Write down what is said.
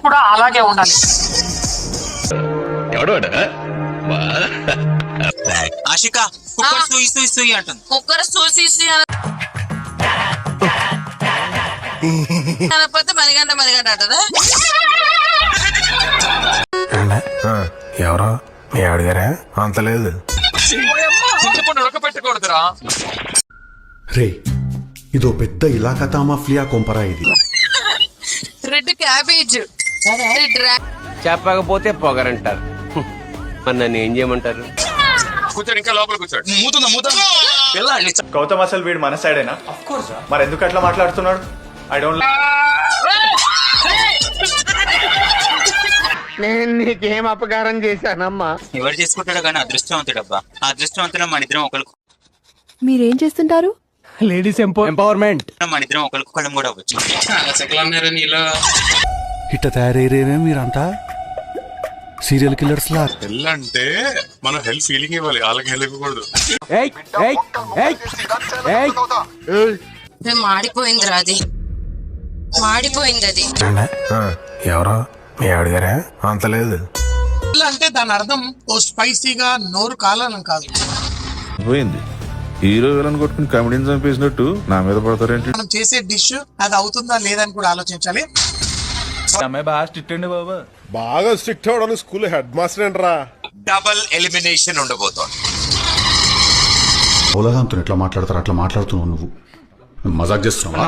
కూడా అలాగే ఉండాలి. ఆశిక కుక్కర్ సూయి సూయి సూయి అంటుంది. కుక్కర్ సూసి అనకపోతే మణిగంట అంటదా? ఎవరో మీ అడిగారా? అంత లేదు. ఉడకపెట్టకూడదురా. రే, ఇదో పెద్ద ఇలాకా మాఫియా కొంపరా ఇది. రెడ్ క్యాబేజ్, చెప్పకపోతే పొగరంటారు. మరి నన్ను ఏం చేయమంటారు? కూర్చోండి, ఇంకా లోపల కూర్చోండి. గౌతమ్ అసలు వీడు మన సైడేనా? మరి ఎందుకు అట్లా మాట్లాడుతున్నాడు? I don't. నేను నీకేం అపకారం చేశానమ్మా? ఎవరు చేసుకుంటాడో కానీ అదృష్టవంతుడబ్బా. ఆ అదృష్టవంతుడు మన ఇద్దరం ఒకరికి మీరేం చేస్తుంటారు? Ladies empowerment. మన ఇద్దరం ఒకరికొకళ్ళం కూడా అవ్వచ్చు. ఇలా ఇట్ట తయారయ్యేమే మీరంతా సీరియల్ కిల్లర్స్ లా. పెళ్ళంటే మనం హెల్ప్ ఫీలింగ్ ఇవ్వాలి, వాళ్ళకి హెల్ప్ ఇవ్వకూడదు. మాడిపోయింది రా, అది మాడిపోయింది. అది ఎవరో మీ అడిగారా? అంత లేదు. అంటే దాని అర్థం ఓ స్పైసీగా నోరు కాలని కాదు. పోయింది హీరో విలన్ కొట్టుకుని కమెడీని చంపేసినట్టు నా మీద పడతారేంటి? మనం చేసే డిష్ అది అవుతుందా లేదని కూడా ఆలోచించాలి. బాగా స్ట్రిక్ట్ అవడానికి స్కూల్ హెడ్ మాస్టర్ ఏంట్రా? డబుల్ ఎలిమినేషన్ ఉండబోతోంది. ఉలగంతో ఎట్లా మాట్లాడతారు అట్లా మాట్లాడుతున్నావు నువ్వు. మజాక్ చేస్తున్నావా?